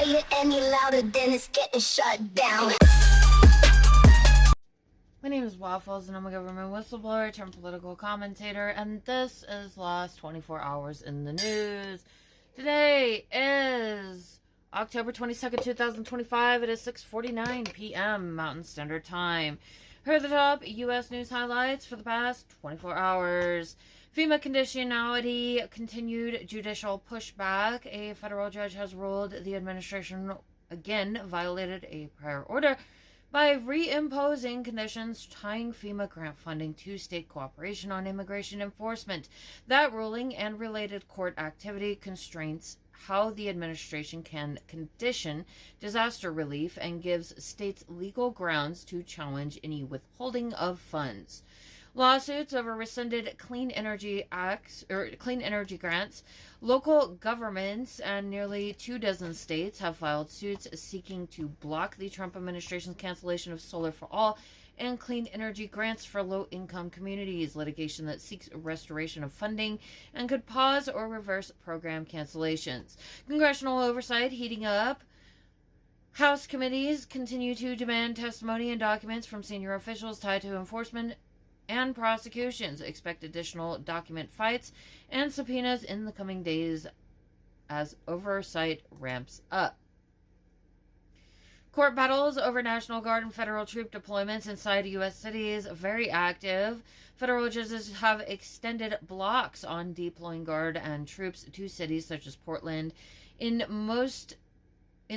play it any louder, then it's getting shut down. My name is Waffles, and I'm a government whistleblower turned political commentator, and this is the last 24 hours in the news. Today is October 22nd, 2025. It is 6:49 p.m. Mountain Standard Time. Here are the top U.S. news highlights for the past 24 hours. FEMA conditionality continued judicial pushback. A federal judge has ruled the administration again violated a prior order by reimposing conditions tying FEMA grant funding to state cooperation on immigration enforcement. That ruling and related court activity constrains how the administration can condition disaster relief and gives states legal grounds to challenge any withholding of funds. Lawsuits over rescinded clean energy grants. Local governments and nearly 24 states have filed suits seeking to block the Trump administration's cancellation of Solar for All and clean energy grants for low-income communities, litigation that seeks restoration of funding and could pause or reverse program cancellations. Congressional oversight heating up. House committees continue to demand testimony and documents from senior officials tied to enforcement and prosecutions. Expect additional document fights and subpoenas in the coming days as oversight ramps up. Court battles over National Guard and federal troop deployments inside U.S. cities very active. Federal judges have extended blocks on deploying Guard and troops to cities such as Portland. In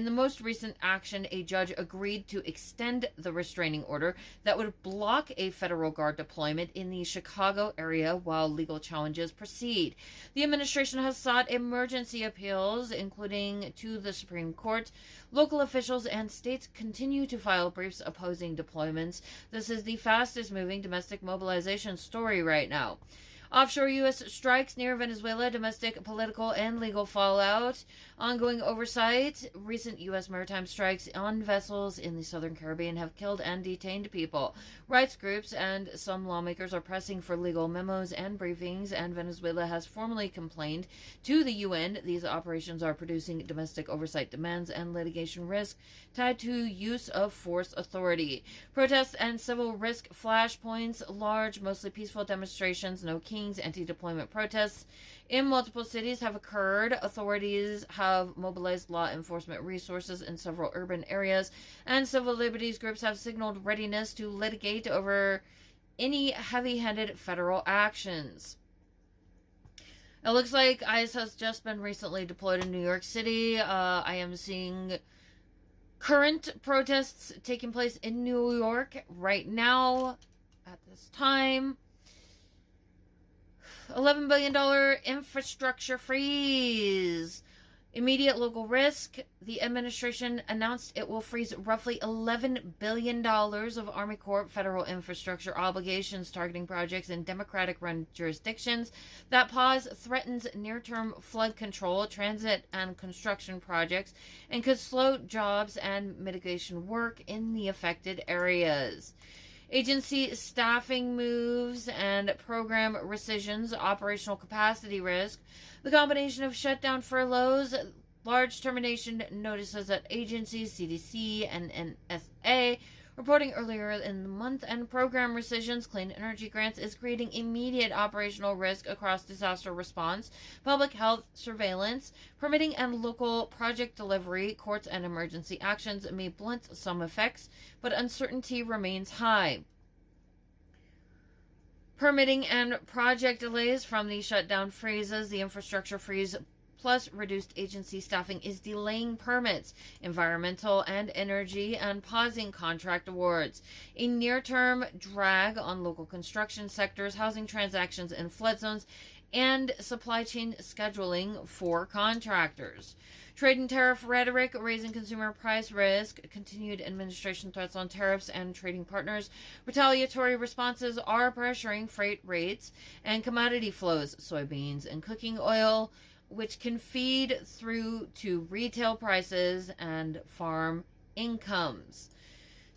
the most recent action, a judge agreed to extend the restraining order that would block a federal guard deployment in the Chicago area while legal challenges proceed. The administration has sought emergency appeals, including to the Supreme Court. Local officials and states continue to file briefs opposing deployments. This is the fastest moving domestic mobilization story right now. Offshore U.S. strikes near Venezuela, domestic, political, and legal fallout. Ongoing oversight. Recent U.S. maritime strikes on vessels in the Southern Caribbean have killed and detained people. Rights groups and some lawmakers are pressing for legal memos and briefings, and Venezuela has formally complained to the UN. These operations are producing domestic oversight demands and litigation risk tied to use of force authority. Protests and civil risk flashpoints. Large, mostly peaceful demonstrations, no kings, anti-deployment protests in multiple cities have occurred. Authorities have mobilized law enforcement resources in several urban areas, and civil liberties groups have signaled readiness to litigate over any heavy-handed federal actions. It looks like ICE has just been recently deployed in New York City. I am seeing current protests taking place in New York right now at this time. $11 billion infrastructure freeze. Immediate local risk. The administration announced it will freeze roughly $11 billion of Army Corps federal infrastructure obligations targeting projects in Democratic-run jurisdictions. That pause threatens near-term flood control, transit, and construction projects, and could slow jobs and mitigation work in the affected areas. Agency staffing moves and program rescissions, operational capacity risk. The combination of shutdown furloughs, large termination notices at agencies, CDC and NSA, reporting earlier in the month, and program rescissions, clean energy grants is creating immediate operational risk across disaster response, public health surveillance, permitting and local project delivery. Courts and emergency actions may blunt some effects, but uncertainty remains high. Permitting and project delays from the shutdown freezes. The infrastructure freeze plus reduced agency staffing is delaying permits, environmental and energy, and pausing contract awards. A near-term drag on local construction sectors, housing transactions in flood zones, and supply chain scheduling for contractors. Trade and tariff rhetoric, raising consumer price risk, continued administration threats on tariffs and trading partners. Retaliatory responses are pressuring freight rates and commodity flows, soybeans and cooking oil, which can feed through to retail prices and farm incomes.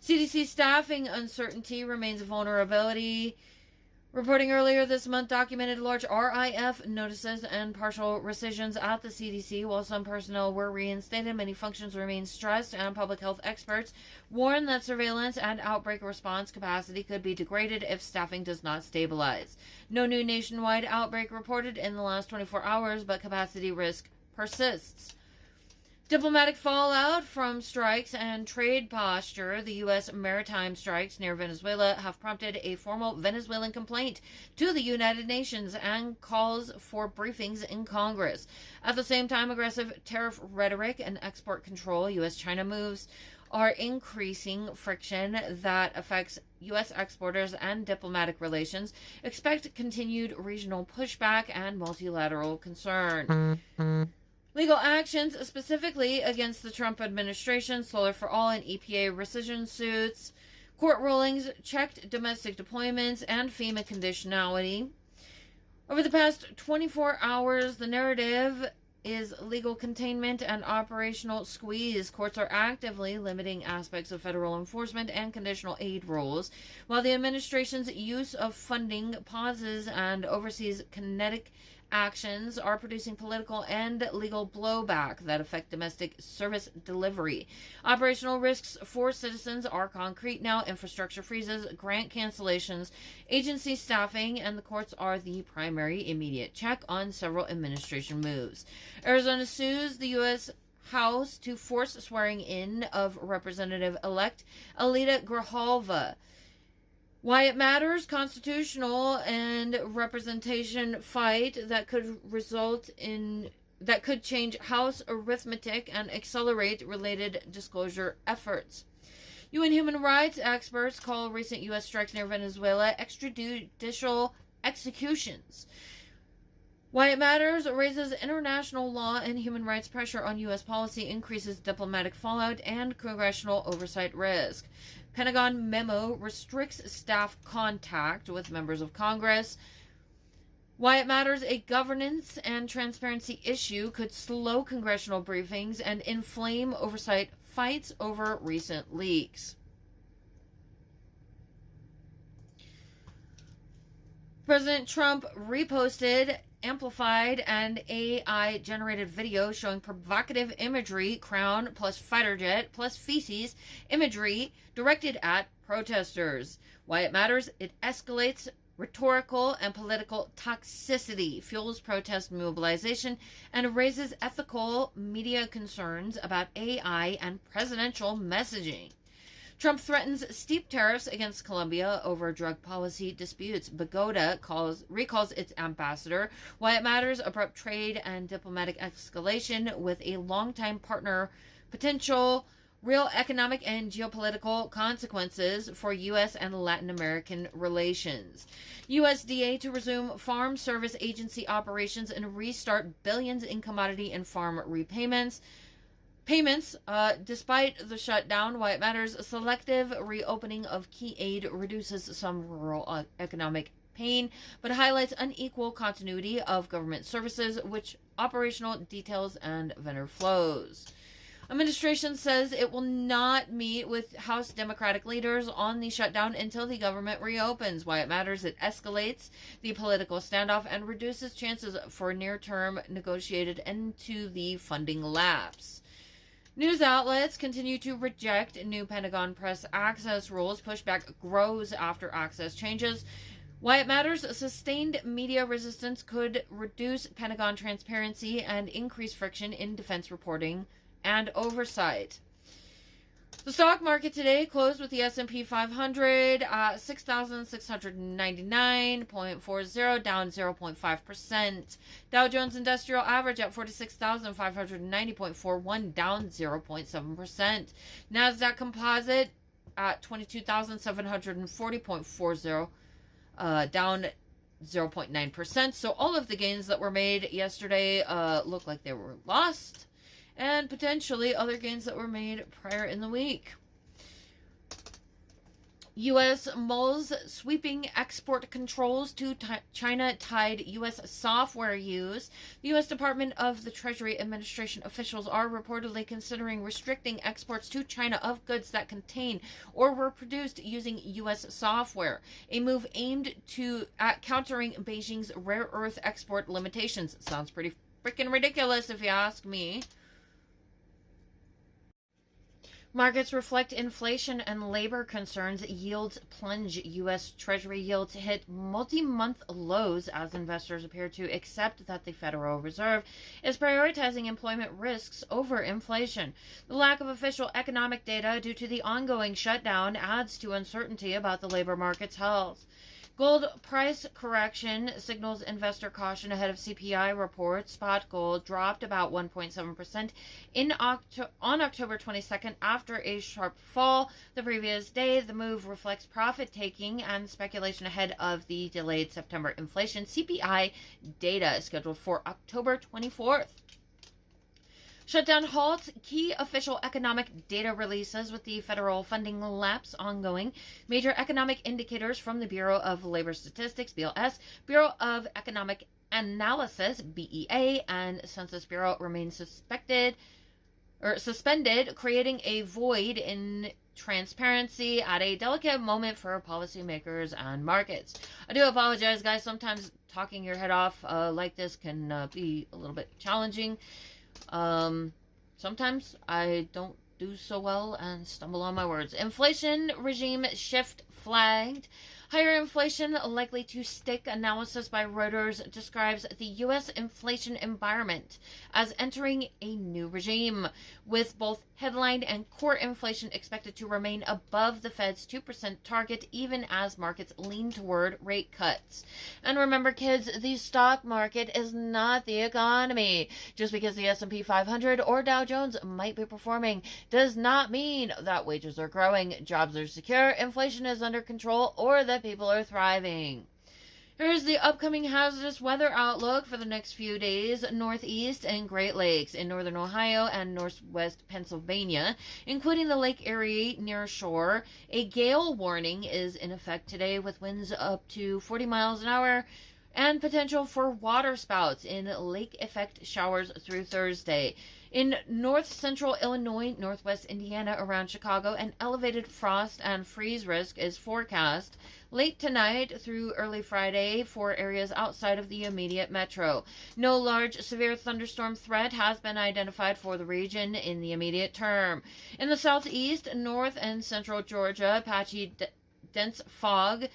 CDC staffing uncertainty remains a vulnerability. Reporting earlier this month documented large RIF notices and partial rescissions at the CDC. While some personnel were reinstated, many functions remain stressed, and public health experts warn that surveillance and outbreak response capacity could be degraded if staffing does not stabilize. No new nationwide outbreak reported in the last 24 hours, but capacity risk persists. Diplomatic fallout from strikes and trade posture. The U.S. maritime strikes near Venezuela have prompted a formal Venezuelan complaint to the United Nations and calls for briefings in Congress. At the same time, aggressive tariff rhetoric and export control, U.S.-China moves are increasing friction that affects U.S. exporters and diplomatic relations. Expect continued regional pushback and multilateral concern. Legal actions specifically against the Trump administration, Solar for All and EPA rescission suits. Court rulings checked domestic deployments and FEMA conditionality. Over the past 24 hours, the narrative is legal containment and operational squeeze. Courts are actively limiting aspects of federal enforcement and conditional aid rules, while the administration's use of funding pauses and oversees kinetic actions are producing political and legal blowback that affect domestic service delivery. Operational risks for citizens are concrete now. Infrastructure freezes, grant cancellations, agency staffing, and the courts are the primary immediate check on several administration moves. Arizona sues the U.S. House to force swearing in of Representative-elect Alita Grijalva. Why it matters, constitutional and representation fight that could change House arithmetic and accelerate related disclosure efforts. UN human rights experts call recent U.S. strikes near Venezuela extrajudicial executions. Why it matters raises international law and human rights pressure on U.S. policy, increases diplomatic fallout and congressional oversight risk. Pentagon memo restricts staff contact with members of Congress. Why it matters, a governance and transparency issue could slow congressional briefings and inflame oversight fights over recent leaks. President Trump reposted amplified and AI-generated video showing provocative imagery, crown plus fighter jet plus feces imagery directed at protesters. Why it matters, it escalates rhetorical and political toxicity, fuels protest mobilization, and raises ethical media concerns about AI and presidential messaging. Trump threatens steep tariffs against Colombia over drug policy disputes. Bogota recalls its ambassador. Why it matters, abrupt trade and diplomatic escalation with a longtime partner, potential real economic and geopolitical consequences for U.S. and Latin American relations. USDA to resume Farm Service Agency operations and restart billions in commodity and farm repayments. Despite the shutdown. Why it matters, a selective reopening of key aid reduces some rural economic pain, but highlights unequal continuity of government services, which operational details and vendor flows. Administration says it will not meet with House Democratic leaders on the shutdown until the government reopens. Why it matters, it escalates the political standoff and reduces chances for near-term negotiated end to the funding lapse. News outlets continue to reject new Pentagon press access rules. Pushback grows after access changes. Why it matters, sustained media resistance could reduce Pentagon transparency and increase friction in defense reporting and oversight. The stock market today closed with the S&P 500 at 6,699.40, down 0.5%. Dow Jones Industrial Average at 46,590.41, down 0.7%. Nasdaq Composite at 22,740.40, down 0.9%. So all of the gains that were made yesterday look like they were lost, and potentially other gains that were made prior in the week. U.S. mulls sweeping export controls to China tied U.S. software use. The U.S. Department of the Treasury Administration officials are reportedly considering restricting exports to China of goods that contain or were produced using U.S. software, a move aimed at countering Beijing's rare earth export limitations. Sounds pretty freaking ridiculous if you ask me. Markets reflect inflation and labor concerns. Yields plunge. U.S. Treasury yields hit multi-month lows as investors appear to accept that the Federal Reserve is prioritizing employment risks over inflation. The lack of official economic data due to the ongoing shutdown adds to uncertainty about the labor market's health. Gold price correction signals investor caution ahead of CPI reports. Spot gold dropped about 1.7% on October 22nd after a sharp fall the previous day. The move reflects profit taking and speculation ahead of the delayed September inflation CPI data scheduled for October 24th. Shutdown halts key official economic data releases with the federal funding lapse ongoing. Major economic indicators from the Bureau of Labor Statistics, BLS, Bureau of Economic Analysis, BEA, and Census Bureau remain suspended, creating a void in transparency at a delicate moment for policymakers and markets. I do apologize, guys. Sometimes talking your head off like this can be a little bit challenging. Sometimes I don't do so well and stumble on my words. Inflation regime shift flagged. Higher inflation likely to stick. Analysis by Reuters describes the U.S. inflation environment as entering a new regime, with both headline and core inflation expected to remain above the Fed's 2% target, even as markets lean toward rate cuts. And remember, kids, the stock market is not the economy. Just because the S&P 500 or Dow Jones might be performing does not mean that wages are growing, jobs are secure, inflation is under control, or that people are thriving. Here's the upcoming hazardous weather outlook for the next few days. Northeast and Great Lakes in northern Ohio and northwest Pennsylvania, including the Lake Erie near shore. A gale warning is in effect today with winds up to 40 miles an hour and potential for water spouts in lake effect showers through Thursday. In north central Illinois, northwest Indiana around Chicago, an elevated frost and freeze risk is forecast late tonight through early Friday for areas outside of the immediate metro. No large severe thunderstorm threat has been identified for the region in the immediate term. In the southeast, north and central Georgia, patchy dense fog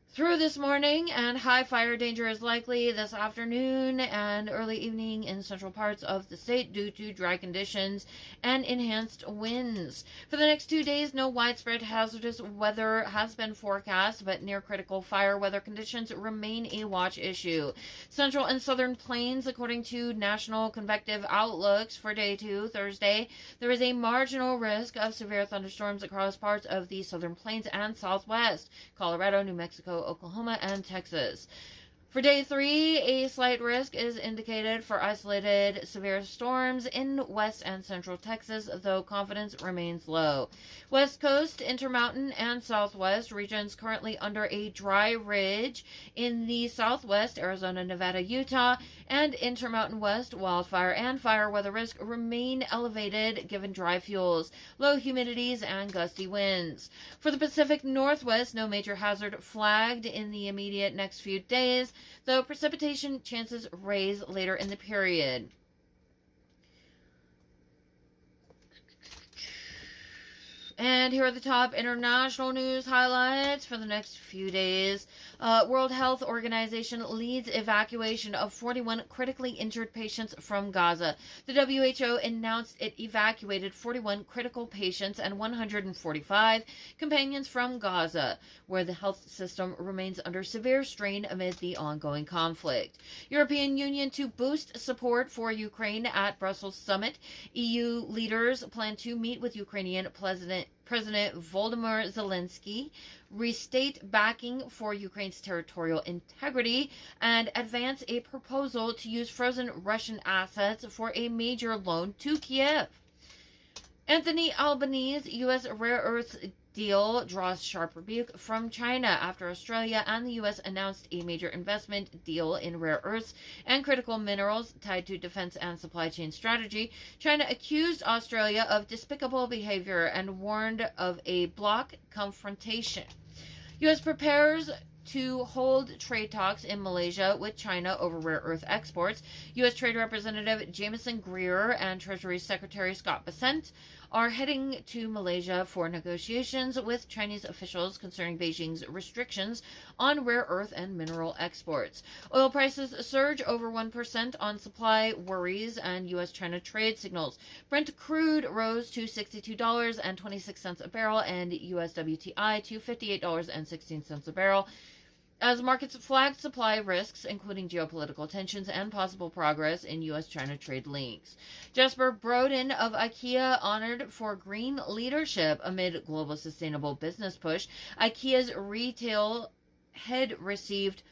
through this morning, and high fire danger is likely this afternoon and early evening in central parts of the state due to dry conditions and enhanced winds. For the next 2 days, no widespread hazardous weather has been forecast, but near critical fire weather conditions remain a watch issue. Central and southern plains, according to National Convective Outlooks for Day 2, Thursday, there is a marginal risk of severe thunderstorms across parts of the southern plains and southwest, Colorado, New Mexico, Oklahoma, and Texas. For Day 3, a slight risk is indicated for isolated severe storms in west and central Texas, though confidence remains low. West Coast, Intermountain, and Southwest regions currently under a dry ridge. In the Southwest, Arizona, Nevada, Utah, and Intermountain West, wildfire and fire weather risk remain elevated given dry fuels, low humidities, and gusty winds. For the Pacific Northwest, no major hazard flagged in the immediate next few days, though precipitation chances raise later in the period. And here are the top international news highlights for the next few days. World Health Organization leads evacuation of 41 critically injured patients from Gaza. The WHO announced it evacuated 41 critical patients and 145 companions from Gaza, where the health system remains under severe strain amid the ongoing conflict. European Union to boost support for Ukraine at Brussels summit. EU leaders plan to meet with Ukrainian President Volodymyr Zelensky, restate backing for Ukraine's territorial integrity, and advance a proposal to use frozen Russian assets for a major loan to Kiev. Anthony Albanese, U.S. rare earths deal draws sharp rebuke from China after Australia and the U.S. announced a major investment deal in rare earths and critical minerals tied to defense and supply chain strategy. China accused Australia of despicable behavior and warned of a bloc confrontation. U.S. prepares to hold trade talks in Malaysia with China over rare earth exports. U.S. Trade Representative Jameson Greer and Treasury Secretary Scott Bessent are heading to Malaysia for negotiations with Chinese officials concerning Beijing's restrictions on rare earth and mineral exports. Oil prices surge over 1% on supply worries and U.S.-China trade signals. Brent crude rose to $62.26 a barrel and U.S. WTI to $58.16 a barrel, as markets flagged supply risks, including geopolitical tensions and possible progress in U.S.-China trade links. Jesper Brodin of IKEA honored for green leadership amid global sustainable business push. IKEA's retail head received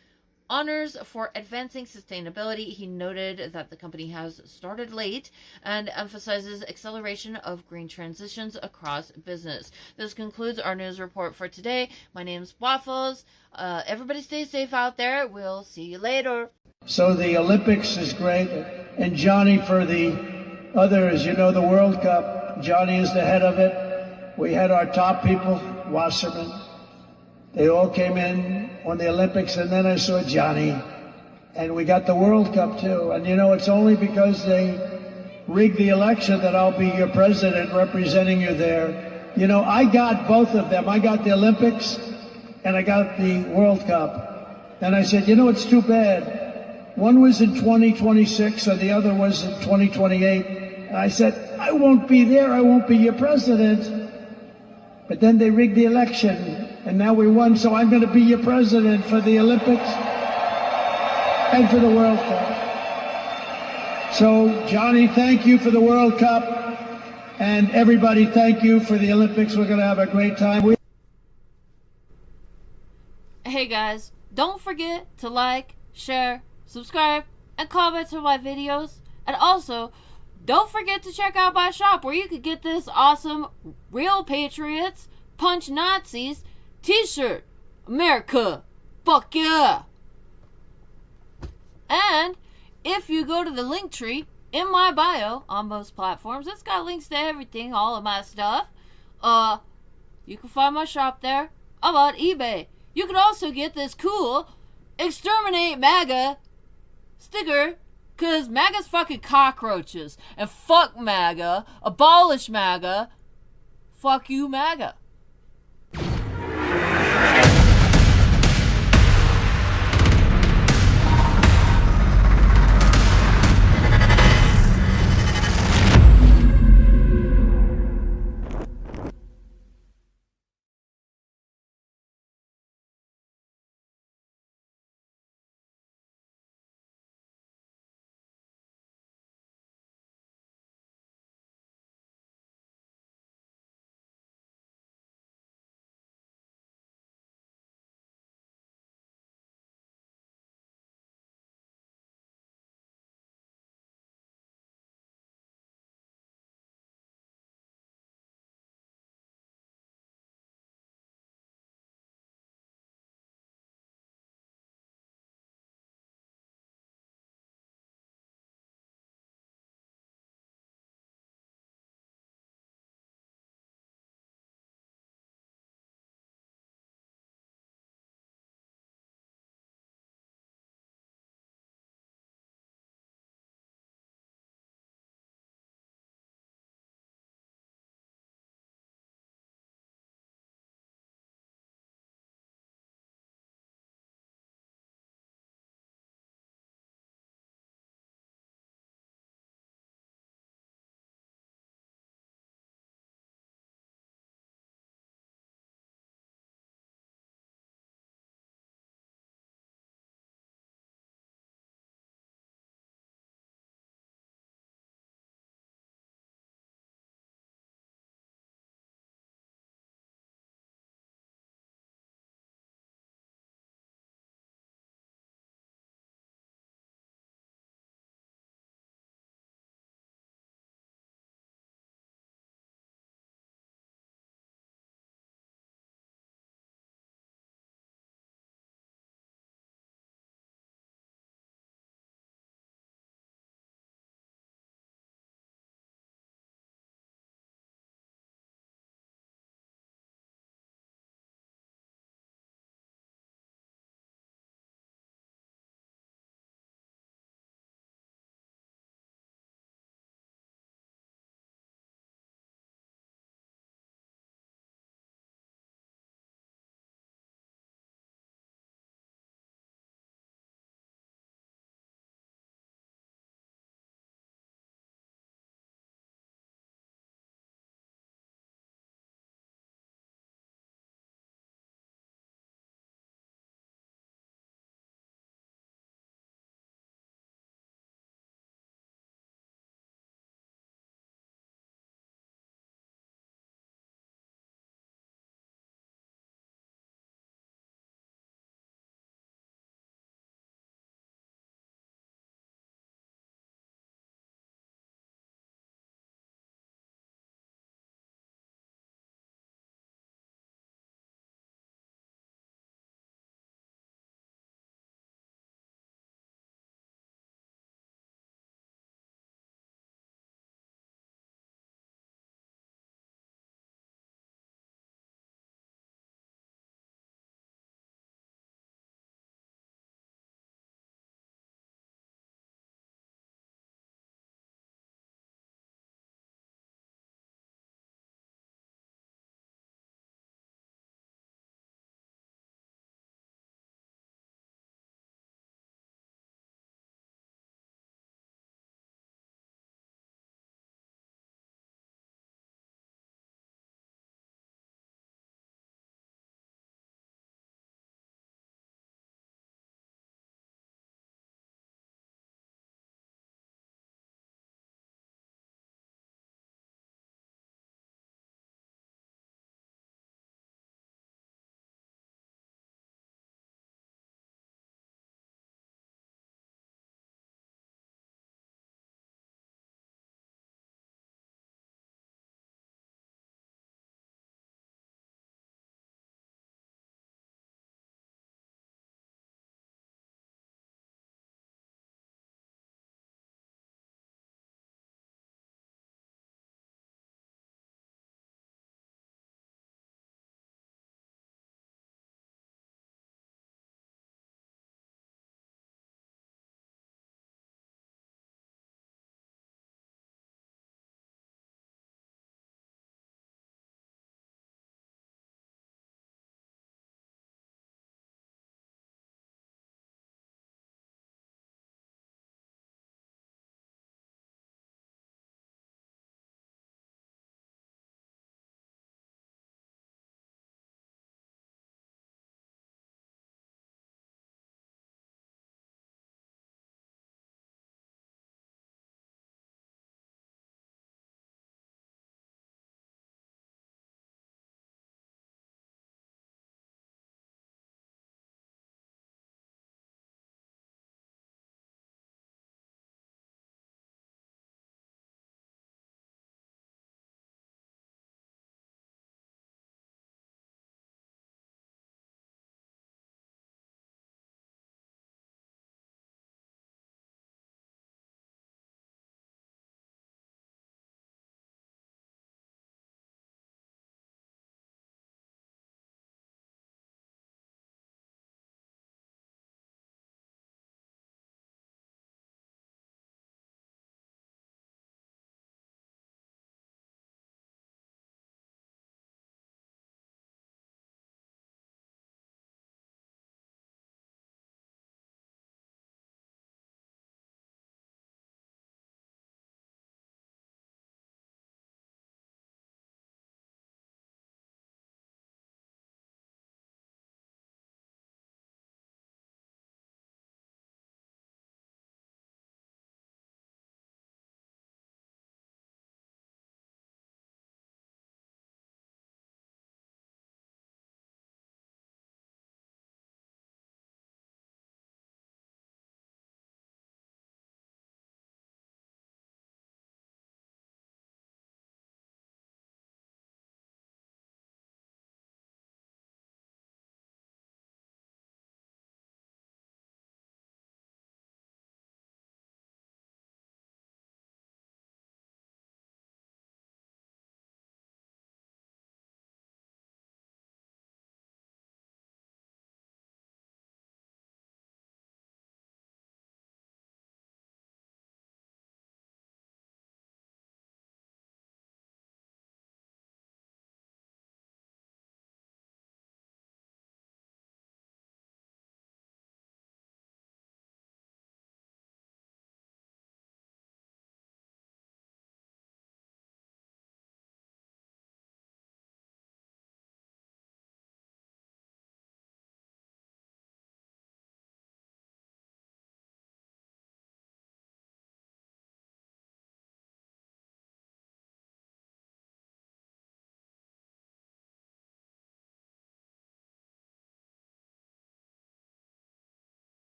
honors for advancing sustainability. He noted that the company has started late and emphasizes acceleration of green transitions across business. This concludes our news report for today. My name's Waffles. Everybody stay safe out there. We'll see you later. So the Olympics is great. And Johnny, for the others, you know, the World Cup, Johnny is the head of it. We had our top people, Wasserman. They all came in on the Olympics, and then I saw Johnny. And we got the World Cup, too. And, you know, it's only because they rigged the election that I'll be your president representing you there. You know, I got both of them. I got the Olympics, and I got the World Cup. And I said, you know, it's too bad. One was in 2026, and the other was in 2028. And I said, I won't be there. I won't be your president. But then they rigged the election. And now we won, so I'm going to be your president for the Olympics and for the World Cup. So, Johnny, thank you for the World Cup. And everybody, thank you for the Olympics. We're going to have a great time. Hey guys, don't forget to like, share, subscribe, and comment on my videos. And also, don't forget to check out my shop where you could get this awesome Real Patriots Punch Nazis t-shirt. America, fuck yeah. And if you go to the link tree in my bio on most platforms, it's got links to everything, all of my stuff. You can find my shop there. I'm on eBay. You can also get this cool Exterminate MAGA sticker, cause MAGA's fucking cockroaches. And fuck MAGA, abolish MAGA, fuck you MAGA.